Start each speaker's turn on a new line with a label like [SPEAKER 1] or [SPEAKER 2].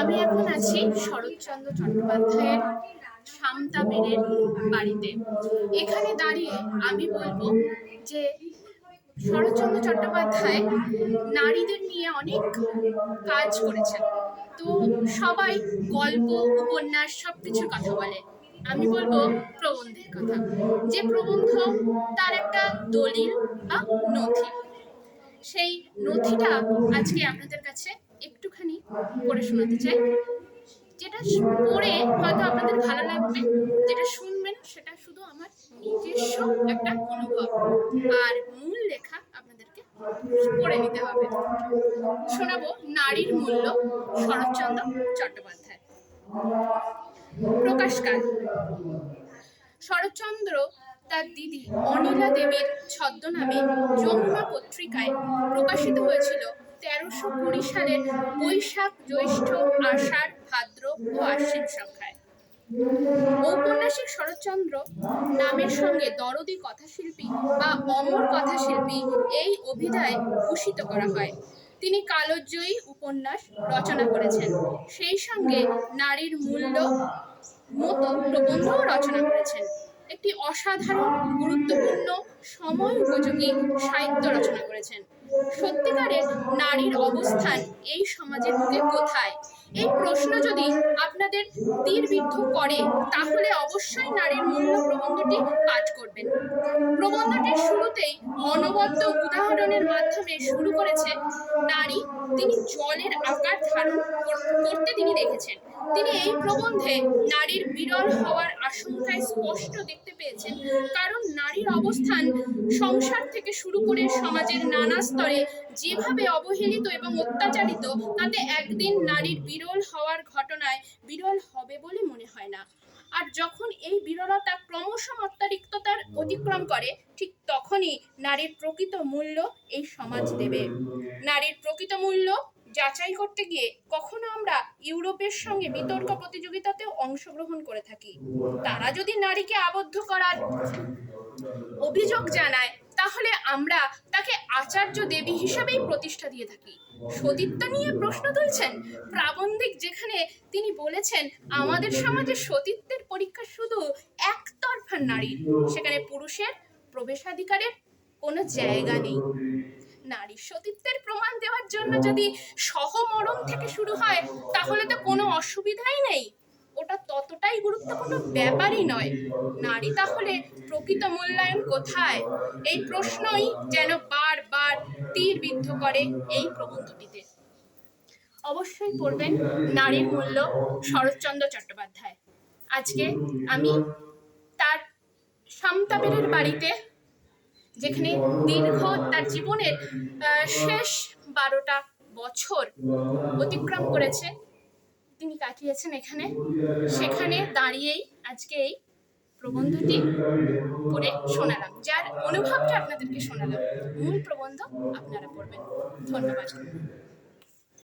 [SPEAKER 1] আমি এখন আছি শরৎচন্দ্র চট্টোপাধ্যায়ের শান্তাবেনের বাড়িতে। এখানে দাঁড়িয়ে আমি বলবো যে শরৎচন্দ্র চট্টোপাধ্যায় নারীদের নিয়ে অনেক কাজ করেছেন। তো সবাই গল্প, উপন্যাস সবকিছুর কথা বলে। আমি বলবো প্রবন্ধের কথা, যে প্রবন্ধ তার একটা দলিল বা নথি। সেই নথিটা আজকে আপনাদের কাছে একটুখানি পড়ে শোনাতে চাই। যেটা পড়ে হয়তো আপনাদের ভালো লাগবে, যেটা শুনবেন সেটা শুধু আমার নিজস্ব একটা অনুভব, আর মূল লেখা আপনাদেরকে পড়ে নিতে হবে। শোনাবো নারীর মূল্য, শরৎচন্দ্র চট্টোপাধ্যায়। প্রকাশকাল: শরৎচন্দ্র তার দিদি অনিলা দেবীর ছদ্মনামে যমুনা পত্রিকায় প্রকাশিত হয়েছিল 1320 সালের বৈশাখ, জ্যৈষ্ঠ, আষাঢ়, ভাদ্র ও আশ্বিন সংখ্যায়। ঔপন্যাসিক শরৎচন্দ্র নামের সঙ্গে দরদী কথাশিল্পী বা অমর কথাশিল্পী এই অভিধায় ভূষিত করা হয়। তিনি কালজয়ী উপন্যাস রচনা করেছেন, সেই সঙ্গে নারীর মূল্য মতো প্রবন্ধও রচনা করেছেন। একটি অসাধারণ, গুরুত্বপূর্ণ, সময় উপযোগী সাহিত্য রচনা করেছেন। সত্যিকারের নারীর অবস্থান এই সমাজের বুকে কোথায়? এই প্রশ্ন যদি আপনাদের তীরবিদ্ধ করে, তাহলে অবশ্যই নারীর মূল্য প্রবন্ধটি পাঠ করবেন। প্রবন্ধটির শুরুতেই অনবদ্য উদাহরণের মাধ্যমে শুরু করেছে নারী তিনি জলের আকার ধারণ করতে তিনি দেখেছেন। তিনি এই প্রবন্ধে নারীর বিরল হওয়ার আশঙ্কায় স্পষ্ট দেখতে পেয়েছেন, কারণ নারীর অবস্থান সংসার থেকে শুরু করে সমাজের নানা স্তরে যেভাবে অবহেলিত এবং অত্যাচারিত, তাতে একদিন নারীর বিরল হওয়ার ঘটনায় বিরল হবে বলে মনে হয় না। আর যখন এই বিরলতা ক্রমশ মাত্রাতিরিক্ততার অতিক্রম করে, ঠিক তখনই নারীর প্রকৃত মূল্য এই সমাজ দেবে। নারীর প্রকৃত মূল্য যাচাই করতে গিয়ে কখনো আমরা ইউরোপের সঙ্গে বিতর্ক প্রতিযোগিতাতেও অংশগ্রহণ করে থাকি। তারা যদি নারীকে আবদ্ধ করার অভিযোগ জানায়, তাহলে আমরা তাকে আচার্য দেবী হিসেবেই প্রতিষ্ঠা দিয়ে থাকি। সতীত্ব নিয়ে প্রশ্ন তুলছেন প্রাবন্ধিক, যেখানে তিনি বলেছেন আমাদের সমাজে সতীত্বের পরীক্ষা শুধু একতরফা নারীর, সেখানে পুরুষের প্রবেশাধিকারের কোনো জায়গা নেই। নারীর সতীত্বের প্রমাণ দেওয়ার জন্য যদি সহমরণ থেকে শুরু হয়, তাহলে তো কোনো অসুবিধাই নেই, ওটা ততটাই গুরুত্বপূর্ণ ব্যাপারই নয়। নারী তাহলে প্রকৃত মূল্যায়ন কোথায়? এই প্রশ্নই যেন বারবার তীরবিদ্ধ করে এই প্রবন্ধটিতে। অবশ্যই পড়বেন নারীর মূল্য, শরৎচন্দ্র চট্টোপাধ্যায়। আজকে আমি তার শান্তাবেনের বাড়িতে, যেখানে দীর্ঘ তার জীবনের শেষ 12টা বছর অতিক্রম করেছে, তিনি কাটিয়েছেন এখানে, সেখানে দাঁড়িয়েই আজকে এই প্রবন্ধটি পড়ে শোনালাম, যার অনুভবটা আপনাদেরকে শোনালাম। মূল প্রবন্ধ আপনারা পড়বেন। ধন্যবাদ।